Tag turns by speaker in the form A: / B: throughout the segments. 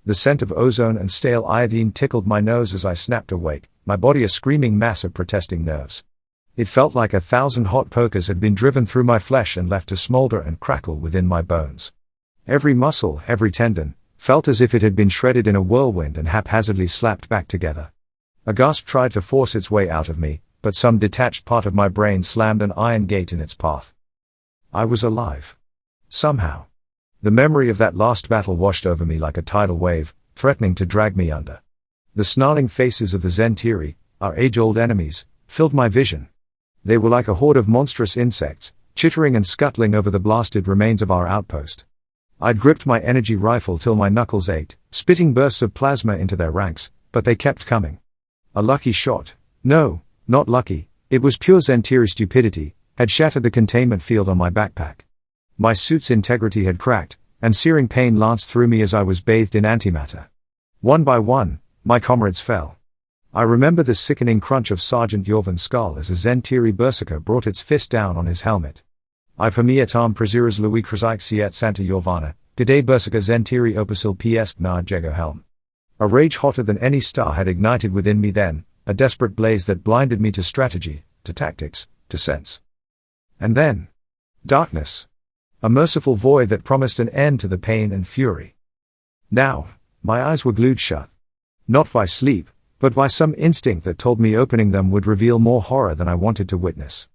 A: The scent of ozone and stale iodine tickled my nose as I snapped awake, my body a screaming mass of protesting nerves. It felt like 1,000 hot pokers had been driven through my flesh and left to smolder and crackle within my bones. Every muscle, every tendon, felt as if it had been shredded in a whirlwind and haphazardly slapped back together. A gasp tried to force its way out of me, but some detached part of my brain slammed an iron gate in its path. I was alive. Somehow. The memory of that last battle washed over me like a tidal wave, threatening to drag me under. The snarling faces of the Zentiri, our age-old enemies, filled my vision. They were like a horde of monstrous insects, chittering and scuttling over the blasted remains of our outpost. I'd gripped my energy rifle till my knuckles ached, spitting bursts of plasma into their ranks, but they kept coming. A lucky shot. No, not lucky, it was pure Zentiri stupidity, had shattered the containment field on my backpack. My suit's integrity had cracked, and searing pain lanced through me as I was bathed in antimatter. One by one, my comrades fell. I remember the sickening crunch of Sergeant Yorvan's skull as a Zentiri berserker brought its fist down on his helmet. I permietam presiras Louis Krzyk Siet Santa Yorvana, G'day berserker Zentiri Opasil Psk na Jego helm. A rage hotter than any star had ignited within me then, a desperate blaze that blinded me to strategy, to tactics, to sense. And then, darkness. A merciful void that promised an end to the pain and fury. Now, my eyes were glued shut. Not by sleep, but by some instinct that told me opening them would reveal more horror than I wanted to witness.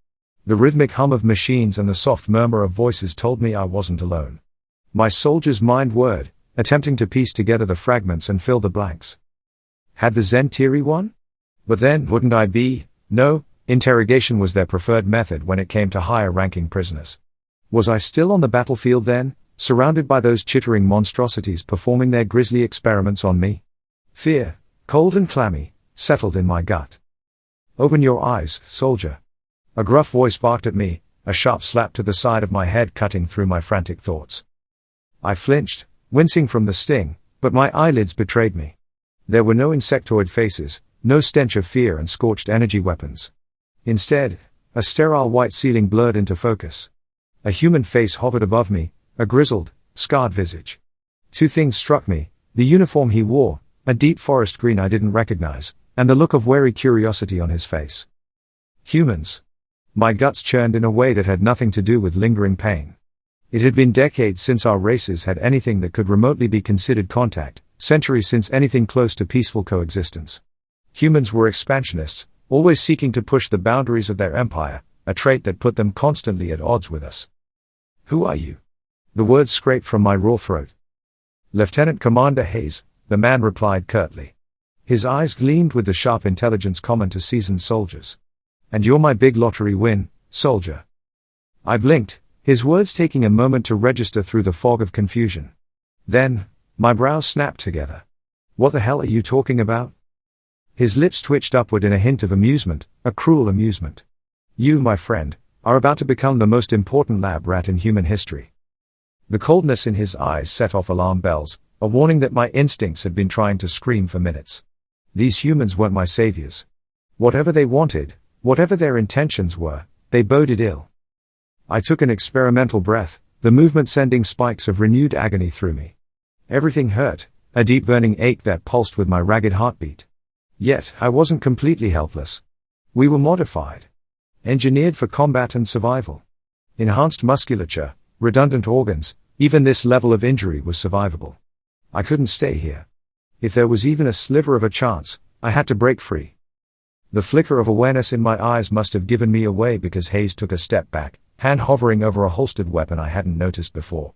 A: The rhythmic hum of machines and the soft murmur of voices told me I wasn't alone. My soldier's mind word, attempting to piece together the fragments and fill the blanks. Had the Zentiri won? But then, wouldn't I be? No, interrogation was their preferred method when it came to higher-ranking prisoners. Was I still on the battlefield then, surrounded by those chittering monstrosities performing their grisly experiments on me? Fear, cold and clammy, settled in my gut. Open your eyes, soldier. A gruff voice barked at me, a sharp slap to the side of my head cutting through my frantic thoughts. I flinched, wincing from the sting, but my eyelids betrayed me. There were no insectoid faces, no stench of fear and scorched energy weapons. Instead, a sterile white ceiling blurred into focus. A human face hovered above me, a grizzled, scarred visage. Two things struck me, the uniform he wore, a deep forest green I didn't recognize, and the look of wary curiosity on his face. Humans. My guts churned in a way that had nothing to do with lingering pain. It had been decades since our races had anything that could remotely be considered contact, centuries since anything close to peaceful coexistence. Humans were expansionists, always seeking to push the boundaries of their empire, a trait that put them constantly at odds with us. Who are you? The words scraped from my raw throat. Lieutenant Commander Hayes, the man replied curtly. His eyes gleamed with the sharp intelligence common to seasoned soldiers. And you're my big lottery win, soldier. I blinked, his words taking a moment to register through the fog of confusion. Then, my brows snapped together. What the hell are you talking about? His lips twitched upward in a hint of amusement, a cruel amusement. You, my friend, are about to become the most important lab rat in human history. The coldness in his eyes set off alarm bells, a warning that my instincts had been trying to scream for minutes. These humans weren't my saviors. Whatever they wanted, whatever their intentions were, they boded ill. I took an experimental breath, the movement sending spikes of renewed agony through me. Everything hurt, a deep burning ache that pulsed with my ragged heartbeat. Yet, I wasn't completely helpless. We were modified. Engineered for combat and survival. Enhanced musculature, redundant organs, even this level of injury was survivable. I couldn't stay here. If there was even a sliver of a chance, I had to break free. The flicker of awareness in my eyes must have given me away because Hayes took a step back, hand hovering over a holstered weapon I hadn't noticed before.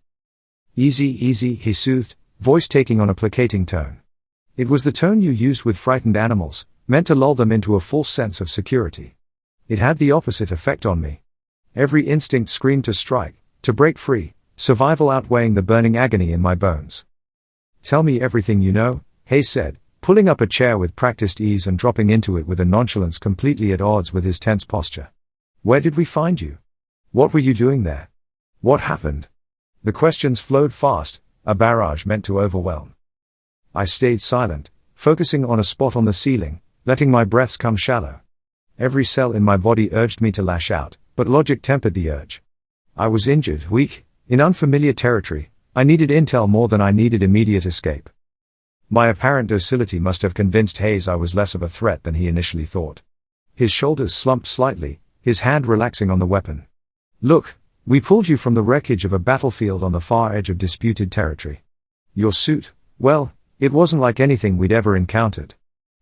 A: Easy, easy, he soothed, voice taking on a placating tone. It was the tone you used with frightened animals, meant to lull them into a false sense of security. It had the opposite effect on me. Every instinct screamed to strike, to break free, survival outweighing the burning agony in my bones. Tell me everything you know, Hayes said, pulling up a chair with practiced ease and dropping into it with a nonchalance completely at odds with his tense posture. Where did we find you? What were you doing there? What happened? The questions flowed fast, a barrage meant to overwhelm. I stayed silent, focusing on a spot on the ceiling, letting my breaths come shallow. Every cell in my body urged me to lash out, but logic tempered the urge. I was injured, weak, in unfamiliar territory. I needed intel more than I needed immediate escape. My apparent docility must have convinced Hayes I was less of a threat than he initially thought. His shoulders slumped slightly, his hand relaxing on the weapon. Look, we pulled you from the wreckage of a battlefield on the far edge of disputed territory. Your suit, well, it wasn't like anything we'd ever encountered.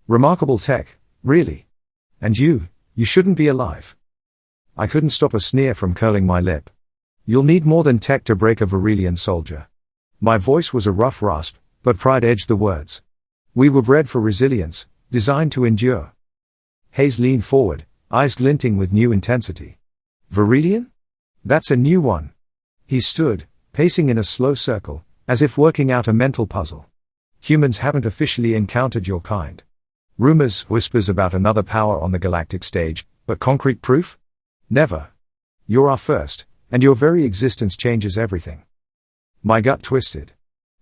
A: Remarkable tech, really. And you shouldn't be alive. I couldn't stop a sneer from curling my lip. You'll need more than tech to break a Virelian soldier. My voice was a rough rasp, but pride edged the words. We were bred for resilience, designed to endure. Hayes leaned forward, eyes glinting with new intensity. Virelian? That's a new one. He stood, pacing in a slow circle, as if working out a mental puzzle. Humans haven't officially encountered your kind. Rumors, whispers about another power on the galactic stage, but concrete proof? Never. You're our first, and your very existence changes everything. My gut twisted.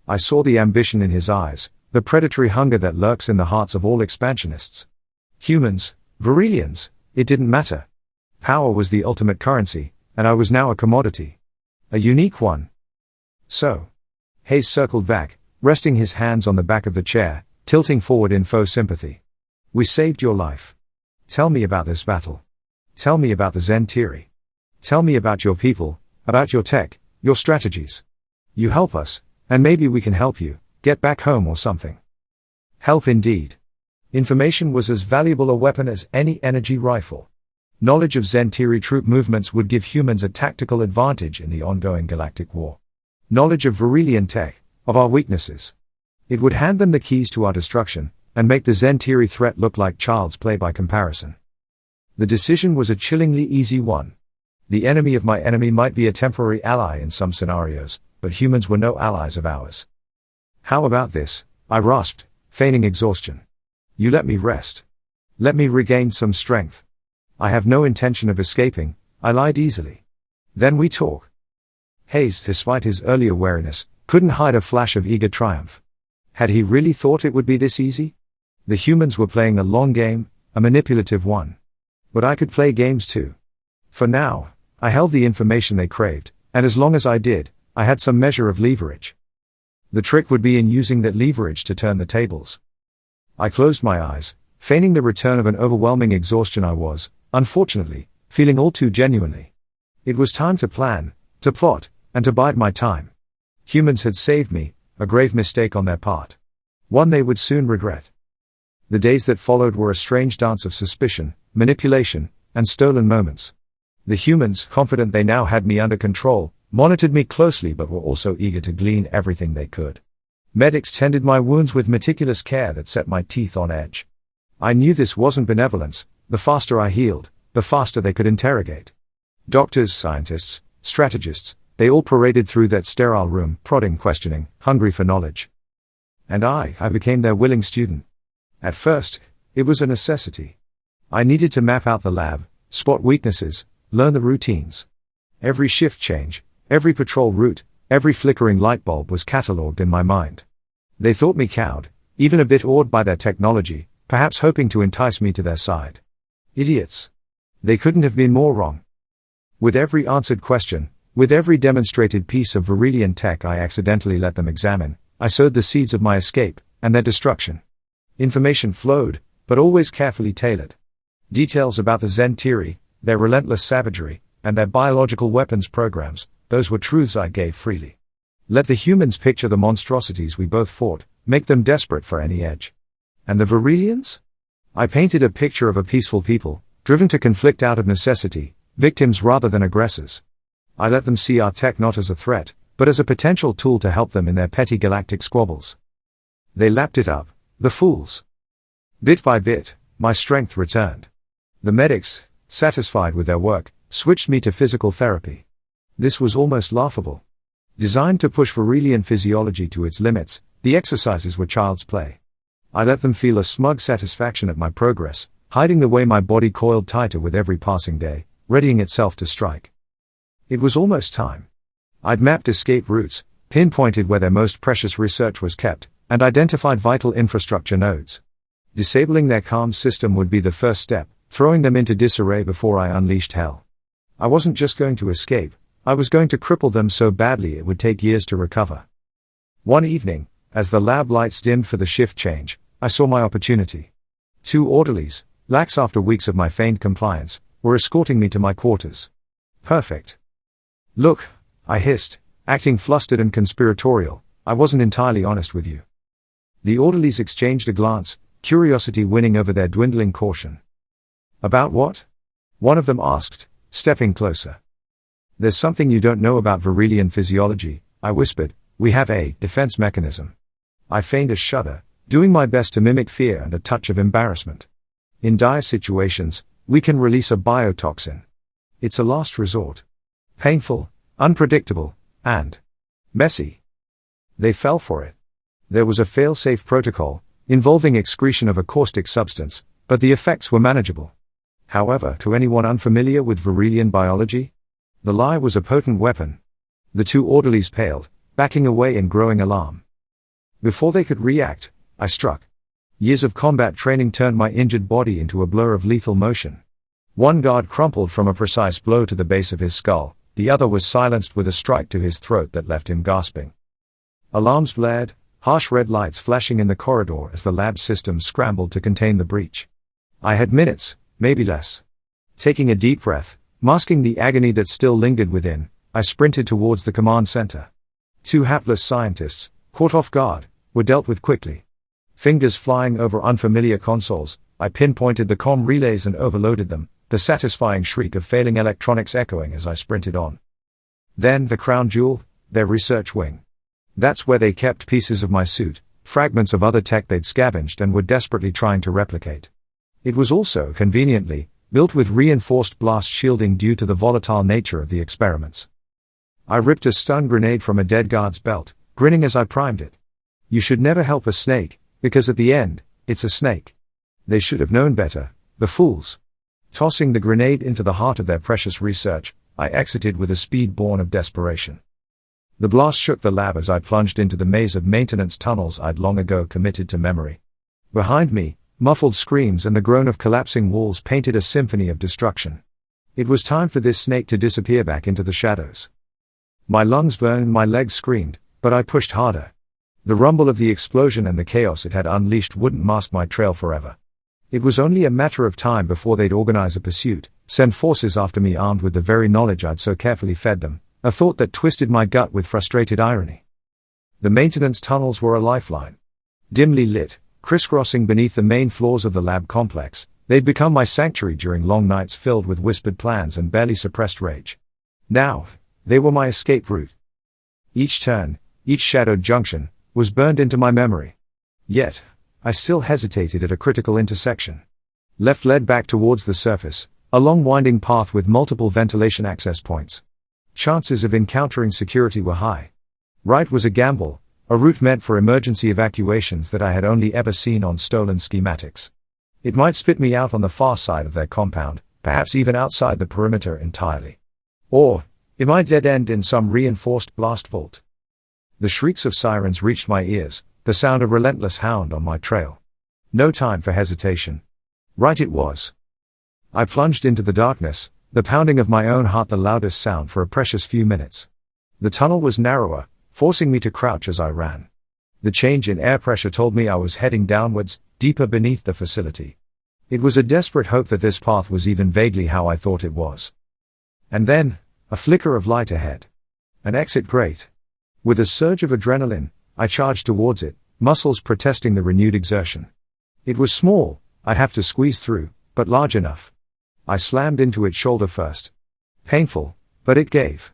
A: I saw the ambition in his eyes, the predatory hunger that lurks in the hearts of all expansionists. Humans, Virelians, it didn't matter. Power was the ultimate currency, and I was now a commodity. A unique one. So. Hayes circled back, resting his hands on the back of the chair, tilting forward in faux sympathy. We saved your life. Tell me about this battle. Tell me about the Zentiri. Tell me about your people, about your tech, your strategies. You help us, and maybe we can help you, get back home or something. Help indeed. Information was as valuable a weapon as any energy rifle. Knowledge of Zentiri troop movements would give humans a tactical advantage in the ongoing galactic war. Knowledge of Virelian tech, of our weaknesses. It would hand them the keys to our destruction, and make the Zentiri threat look like child's play by comparison. The decision was a chillingly easy one. The enemy of my enemy might be a temporary ally in some scenarios, but humans were no allies of ours. How about this? I rasped, feigning exhaustion. You let me rest. Let me regain some strength. I have no intention of escaping, I lied easily. Then we talk. Hayes, despite his earlier wariness, couldn't hide a flash of eager triumph. Had he really thought it would be this easy? The humans were playing a long game, a manipulative one. But I could play games too. For now, I held the information they craved, and as long as I did, I had some measure of leverage. The trick would be in using that leverage to turn the tables. I closed my eyes, feigning the return of an overwhelming exhaustion I was, unfortunately, feeling all too genuinely. It was time to plan, to plot, and to bide my time. Humans had saved me, a grave mistake on their part. One they would soon regret. The days that followed were a strange dance of suspicion, manipulation, and stolen moments. The humans, confident they now had me under control, monitored me closely but were also eager to glean everything they could. Medics tended my wounds with meticulous care that set my teeth on edge. I knew this wasn't benevolence. The faster I healed, the faster they could interrogate. Doctors, scientists, strategists, they all paraded through that sterile room, prodding, questioning, hungry for knowledge. And I became their willing student. At first, it was a necessity. I needed to map out the lab, spot weaknesses, learn the routines. Every shift change, every patrol route, every flickering light bulb was catalogued in my mind. They thought me cowed, even a bit awed by their technology, perhaps hoping to entice me to their side. Idiots. They couldn't have been more wrong. With every answered question, with every demonstrated piece of Virelian tech I accidentally let them examine, I sowed the seeds of my escape, and their destruction. Information flowed, but always carefully tailored. Details about the Zentiri, their relentless savagery, and their biological weapons programs, those were truths I gave freely. Let the humans picture the monstrosities we both fought, make them desperate for any edge. And the Virelians? I painted a picture of a peaceful people, driven to conflict out of necessity, victims rather than aggressors. I let them see our tech not as a threat, but as a potential tool to help them in their petty galactic squabbles. They lapped it up, the fools. Bit by bit, my strength returned. The medics, satisfied with their work, switched me to physical therapy. This was almost laughable. Designed to push Virelian physiology to its limits, the exercises were child's play. I let them feel a smug satisfaction at my progress, hiding the way my body coiled tighter with every passing day, readying itself to strike. It was almost time. I'd mapped escape routes, pinpointed where their most precious research was kept, and identified vital infrastructure nodes. Disabling their comm system would be the first step, throwing them into disarray before I unleashed hell. I wasn't just going to escape, I was going to cripple them so badly it would take years to recover. One evening, As the lab lights dimmed for the shift change, I saw my opportunity. 2 orderlies, lax after weeks of my feigned compliance, were escorting me to my quarters. Perfect. Look, I hissed, acting flustered and conspiratorial, I wasn't entirely honest with you. The orderlies exchanged a glance, curiosity winning over their dwindling caution. About what? One of them asked, stepping closer. There's something you don't know about Virelian physiology, I whispered. We have a defense mechanism. I feigned a shudder, doing my best to mimic fear and a touch of embarrassment. In dire situations, we can release a biotoxin. It's a last resort. Painful, unpredictable, and messy. They fell for it. There was a fail-safe protocol, involving excretion of a caustic substance, but the effects were manageable. However, to anyone unfamiliar with Virelian biology, the lie was a potent weapon. The 2 orderlies paled, backing away in growing alarm. Before they could react, I struck. Years of combat training turned my injured body into a blur of lethal motion. One guard crumpled from a precise blow to the base of his skull, the other was silenced with a strike to his throat that left him gasping. Alarms blared, harsh red lights flashing in the corridor as the lab system scrambled to contain the breach. I had minutes, maybe less. Taking a deep breath, masking the agony that still lingered within, I sprinted towards the command center. 2 hapless scientists, caught off guard, were dealt with quickly. Fingers flying over unfamiliar consoles, I pinpointed the comm relays and overloaded them, the satisfying shriek of failing electronics echoing as I sprinted on. Then the crown jewel, their research wing. That's where they kept pieces of my suit, fragments of other tech they'd scavenged and were desperately trying to replicate. It was also, conveniently, built with reinforced blast shielding due to the volatile nature of the experiments. I ripped a stun grenade from a dead guard's belt, grinning as I primed it. You should never help a snake, because at the end, it's a snake. They should have known better, the fools. Tossing the grenade into the heart of their precious research, I exited with a speed born of desperation. The blast shook the lab as I plunged into the maze of maintenance tunnels I'd long ago committed to memory. Behind me, muffled screams and the groan of collapsing walls painted a symphony of destruction. It was time for this snake to disappear back into the shadows. My lungs burned, my legs screamed, but I pushed harder. The rumble of the explosion and the chaos it had unleashed wouldn't mask my trail forever. It was only a matter of time before they'd organize a pursuit, send forces after me armed with the very knowledge I'd so carefully fed them, a thought that twisted my gut with frustrated irony. The maintenance tunnels were a lifeline. Dimly lit, crisscrossing beneath the main floors of the lab complex, they'd become my sanctuary during long nights filled with whispered plans and barely suppressed rage. Now, they were my escape route. Each turn, each shadowed junction, was burned into my memory. Yet, I still hesitated at a critical intersection. Left led back towards the surface, a long winding path with multiple ventilation access points. Chances of encountering security were high. Right was a gamble, a route meant for emergency evacuations that I had only ever seen on stolen schematics. It might spit me out on the far side of their compound, perhaps even outside the perimeter entirely. Or, it might dead end in some reinforced blast vault. The shrieks of sirens reached my ears, the sound of relentless hound on my trail. No time for hesitation. Right it was. I plunged into the darkness, the pounding of my own heart the loudest sound for a precious few minutes. The tunnel was narrower, forcing me to crouch as I ran. The change in air pressure told me I was heading downwards, deeper beneath the facility. It was a desperate hope that this path was even vaguely how I thought it was. And then, a flicker of light ahead. An exit grate. With a surge of adrenaline, I charged towards it, muscles protesting the renewed exertion. It was small, I'd have to squeeze through, but large enough. I slammed into it shoulder first. Painful, but it gave.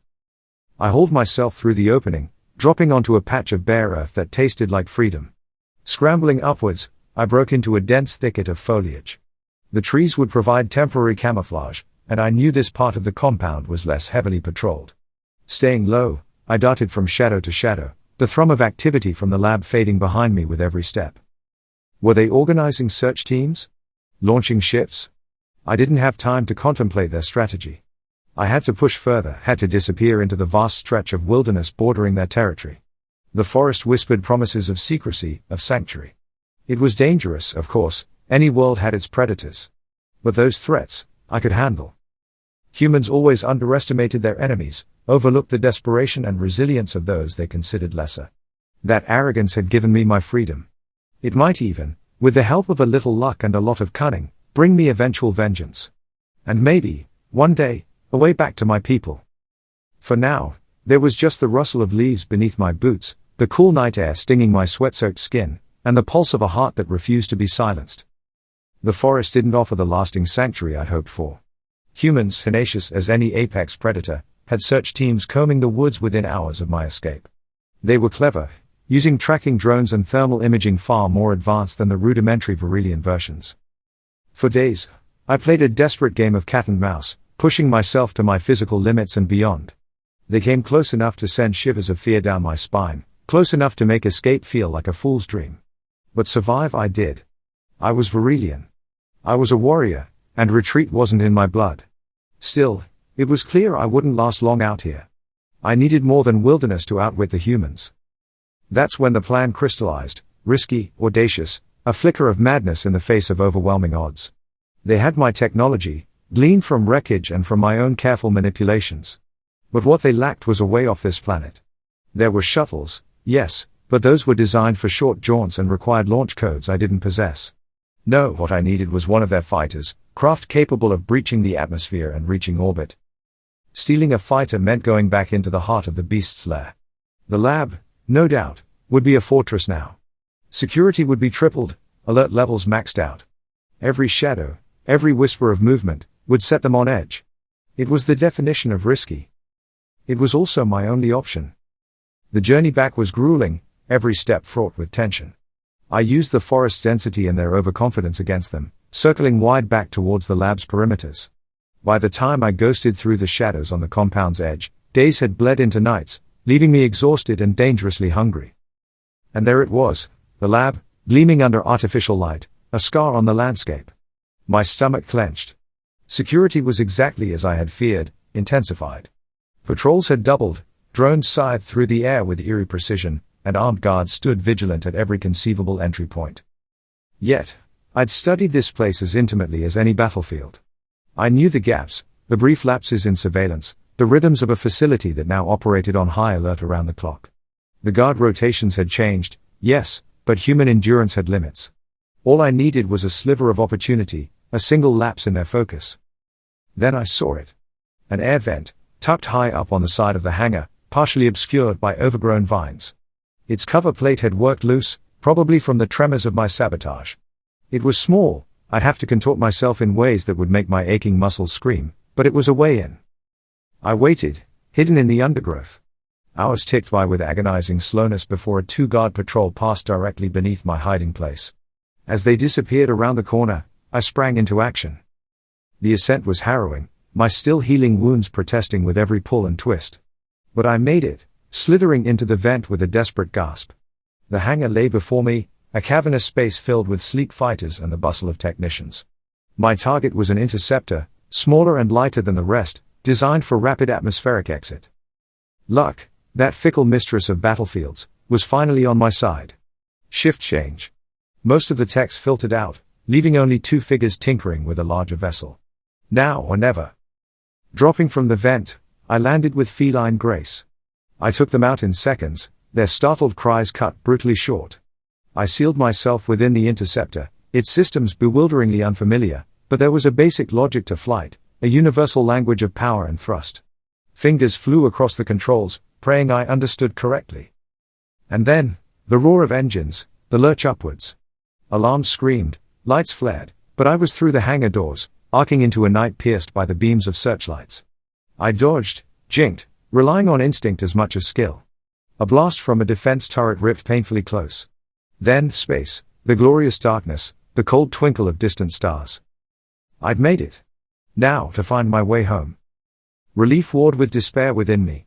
A: I hauled myself through the opening, dropping onto a patch of bare earth that tasted like freedom. Scrambling upwards, I broke into a dense thicket of foliage. The trees would provide temporary camouflage, and I knew this part of the compound was less heavily patrolled. Staying low, I darted from shadow to shadow, the thrum of activity from the lab fading behind me with every step. Were they organizing search teams? Launching ships? I didn't have time to contemplate their strategy. I had to push further, had to disappear into the vast stretch of wilderness bordering their territory. The forest whispered promises of secrecy, of sanctuary. It was dangerous, of course, any world had its predators. But those threats, I could handle. Humans always underestimated their enemies, overlooked the desperation and resilience of those they considered lesser. That arrogance had given me my freedom. It might even, with the help of a little luck and a lot of cunning, bring me eventual vengeance. And maybe, one day, a way back to my people. For now, there was just the rustle of leaves beneath my boots, the cool night air stinging my sweat-soaked skin, and the pulse of a heart that refused to be silenced. The forest didn't offer the lasting sanctuary I'd hoped for. Humans, tenacious as any apex predator, had search teams combing the woods within hours of my escape. They were clever, using tracking drones and thermal imaging far more advanced than the rudimentary Varillian versions. For days, I played a desperate game of cat and mouse, pushing myself to my physical limits and beyond. They came close enough to send shivers of fear down my spine, close enough to make escape feel like a fool's dream. But survive I did. I was Varillian. I was a warrior, and retreat wasn't in my blood. Still, it was clear I wouldn't last long out here. I needed more than wilderness to outwit the humans. That's when the plan crystallized, risky, audacious, a flicker of madness in the face of overwhelming odds. They had my technology, gleaned from wreckage and from my own careful manipulations. But what they lacked was a way off this planet. There were shuttles, yes, but those were designed for short jaunts and required launch codes I didn't possess. No, what I needed was one of their fighters, craft capable of breaching the atmosphere and reaching orbit. Stealing a fighter meant going back into the heart of the beast's lair. The lab, no doubt, would be a fortress now. Security would be tripled, alert levels maxed out. Every shadow, every whisper of movement, would set them on edge. It was the definition of risky. It was also my only option. The journey back was grueling, every step fraught with tension. I used the forest's density and their overconfidence against them, circling wide back towards the lab's perimeters. By the time I ghosted through the shadows on the compound's edge, days had bled into nights, leaving me exhausted and dangerously hungry. And there it was, the lab, gleaming under artificial light, a scar on the landscape. My stomach clenched. Security was exactly as I had feared, intensified. Patrols had doubled, drones scythed through the air with eerie precision, and armed guards stood vigilant at every conceivable entry point. Yet, I'd studied this place as intimately as any battlefield. I knew the gaps, the brief lapses in surveillance, the rhythms of a facility that now operated on high alert around the clock. The guard rotations had changed, yes, but human endurance had limits. All I needed was a sliver of opportunity, a single lapse in their focus. Then I saw it. An air vent, tucked high up on the side of the hangar, partially obscured by overgrown vines. Its cover plate had worked loose, probably from the tremors of my sabotage. It was small, I'd have to contort myself in ways that would make my aching muscles scream, but it was a way in. I waited, hidden in the undergrowth. Hours ticked by with agonizing slowness before a two-guard patrol passed directly beneath my hiding place. As they disappeared around the corner, I sprang into action. The ascent was harrowing, my still healing wounds protesting with every pull and twist. But I made it, slithering into the vent with a desperate gasp. The hangar lay before me, a cavernous space filled with sleek fighters and the bustle of technicians. My target was an interceptor, smaller and lighter than the rest, designed for rapid atmospheric exit. Luck, that fickle mistress of battlefields, was finally on my side. Shift change. Most of the techs filtered out, leaving only two figures tinkering with a larger vessel. Now or never. Dropping from the vent, I landed with feline grace. I took them out in seconds, their startled cries cut brutally short. I sealed myself within the interceptor, its systems bewilderingly unfamiliar, but there was a basic logic to flight, a universal language of power and thrust. Fingers flew across the controls, praying I understood correctly. And then, the roar of engines, the lurch upwards. Alarms screamed, lights flared, but I was through the hangar doors, arcing into a night pierced by the beams of searchlights. I dodged, jinked, relying on instinct as much as skill. A blast from a defense turret ripped painfully close. Then, space, the glorious darkness, the cold twinkle of distant stars. I'd made it. Now, to find my way home. Relief warred with despair within me.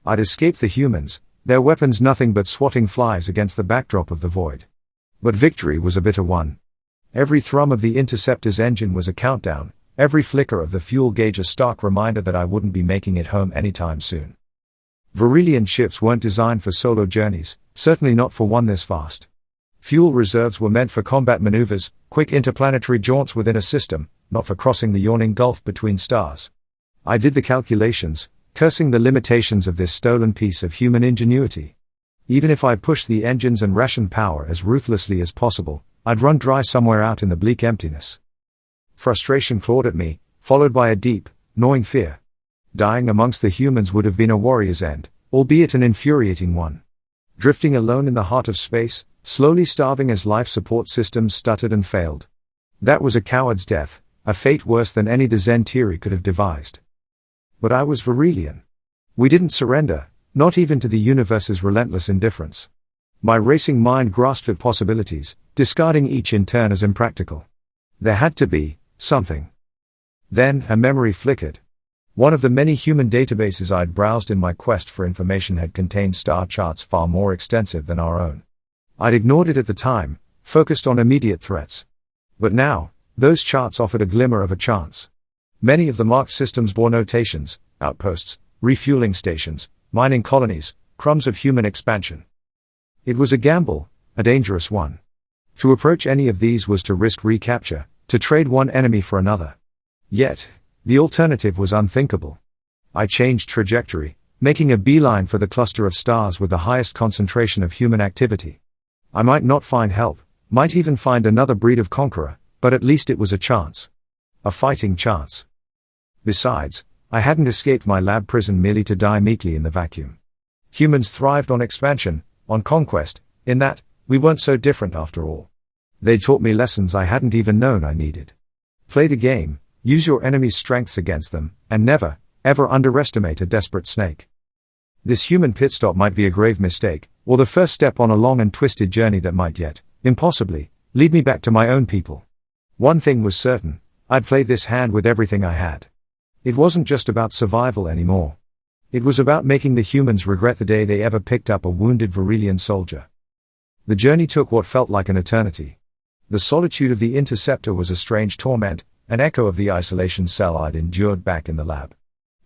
A: I'd escaped the humans, their weapons nothing but swatting flies against the backdrop of the void. But victory was a bitter one. Every thrum of the interceptor's engine was a countdown, every flicker of the fuel gauge a stark reminder that I wouldn't be making it home anytime soon. Varillian ships weren't designed for solo journeys, certainly not for one this fast. Fuel reserves were meant for combat maneuvers, quick interplanetary jaunts within a system, not for crossing the yawning gulf between stars. I did the calculations, cursing the limitations of this stolen piece of human ingenuity. Even if I pushed the engines and rationed power as ruthlessly as possible, I'd run dry somewhere out in the bleak emptiness. Frustration clawed at me, followed by a deep, gnawing fear. Dying amongst the humans would have been a warrior's end, albeit an infuriating one. Drifting alone in the heart of space, slowly starving as life support systems stuttered and failed. That was a coward's death, a fate worse than any the Zentiri could have devised. But I was Virelian. We didn't surrender, not even to the universe's relentless indifference. My racing mind grasped at possibilities, discarding each in turn as impractical. There had to be something. Then, a memory flickered. One of the many human databases I'd browsed in my quest for information had contained star charts far more extensive than our own. I'd ignored it at the time, focused on immediate threats. But now, those charts offered a glimmer of a chance. Many of the marked systems bore notations, outposts, refueling stations, mining colonies, crumbs of human expansion. It was a gamble, a dangerous one. To approach any of these was to risk recapture, to trade one enemy for another. Yet, the alternative was unthinkable. I changed trajectory, making a beeline for the cluster of stars with the highest concentration of human activity. I might not find help, might even find another breed of conqueror, but at least it was a chance. A fighting chance. Besides, I hadn't escaped my lab prison merely to die meekly in the vacuum. Humans thrived on expansion, on conquest, in that, we weren't so different after all. They taught me lessons I hadn't even known I needed. Play the game, use your enemy's strengths against them, and never, ever underestimate a desperate snake. This human pit stop might be a grave mistake, or the first step on a long and twisted journey that might yet, impossibly, lead me back to my own people. One thing was certain, I'd play this hand with everything I had. It wasn't just about survival anymore. It was about making the humans regret the day they ever picked up a wounded Virelian soldier. The journey took what felt like an eternity. The solitude of the interceptor was a strange torment, an echo of the isolation cell I'd endured back in the lab.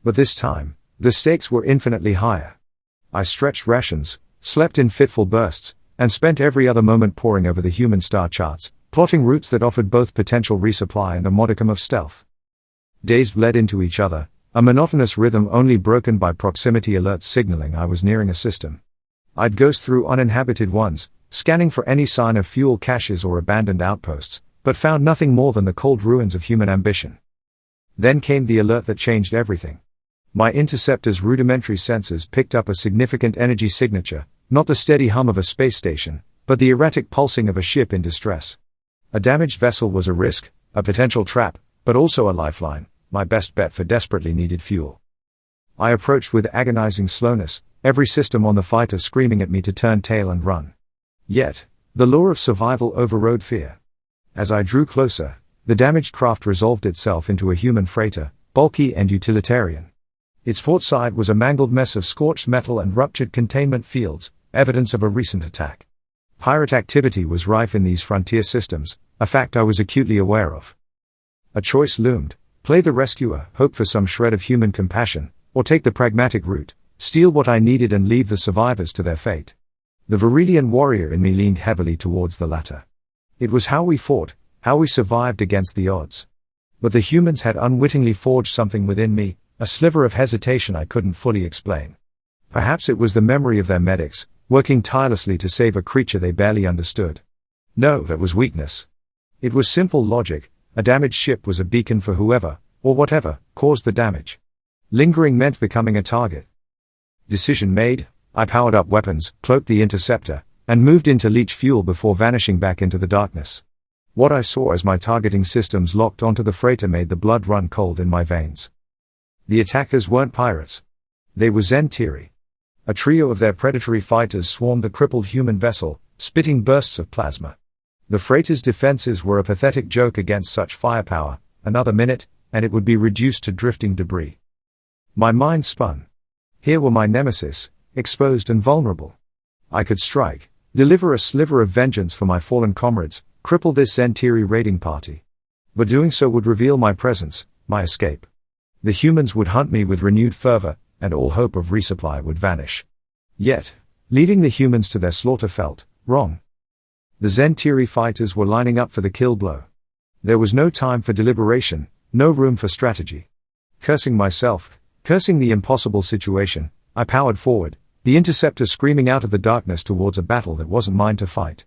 A: But this time, the stakes were infinitely higher. I stretched rations, slept in fitful bursts, and spent every other moment poring over the human star charts, plotting routes that offered both potential resupply and a modicum of stealth. Days bled into each other, a monotonous rhythm only broken by proximity alerts signaling I was nearing a system. I'd ghost through uninhabited ones, scanning for any sign of fuel caches or abandoned outposts, but found nothing more than the cold ruins of human ambition. Then came the alert that changed everything. My interceptor's rudimentary sensors picked up a significant energy signature, not the steady hum of a space station, but the erratic pulsing of a ship in distress. A damaged vessel was a risk, a potential trap, but also a lifeline, my best bet for desperately needed fuel. I approached with agonizing slowness, every system on the fighter screaming at me to turn tail and run. Yet, the lure of survival overrode fear. As I drew closer, the damaged craft resolved itself into a human freighter, bulky and utilitarian. Its port side was a mangled mess of scorched metal and ruptured containment fields, evidence of a recent attack. Pirate activity was rife in these frontier systems, a fact I was acutely aware of. A choice loomed: play the rescuer, hope for some shred of human compassion, or take the pragmatic route, steal what I needed and leave the survivors to their fate. The Virelian warrior in me leaned heavily towards the latter. It was how we fought, how we survived against the odds. But the humans had unwittingly forged something within me, a sliver of hesitation I couldn't fully explain. Perhaps it was the memory of their medics, working tirelessly to save a creature they barely understood. No, that was weakness. It was simple logic: a damaged ship was a beacon for whoever, or whatever, caused the damage. Lingering meant becoming a target. Decision made, I powered up weapons, cloaked the interceptor, and moved in to leach fuel before vanishing back into the darkness. What I saw as my targeting systems locked onto the freighter made the blood run cold in my veins. The attackers weren't pirates. They were Zentiri. A trio of their predatory fighters swarmed the crippled human vessel, spitting bursts of plasma. The freighter's defenses were a pathetic joke against such firepower. Another minute, and it would be reduced to drifting debris. My mind spun. Here were my nemesis, exposed and vulnerable. I could strike, deliver a sliver of vengeance for my fallen comrades, cripple this Zentiri raiding party. But doing so would reveal my presence, my escape. The humans would hunt me with renewed fervor, and all hope of resupply would vanish. Yet, leaving the humans to their slaughter felt wrong. The Zentiri fighters were lining up for the kill blow. There was no time for deliberation, no room for strategy. Cursing myself, cursing the impossible situation, I powered forward, The interceptor screaming out of the darkness towards a battle that wasn't mine to fight.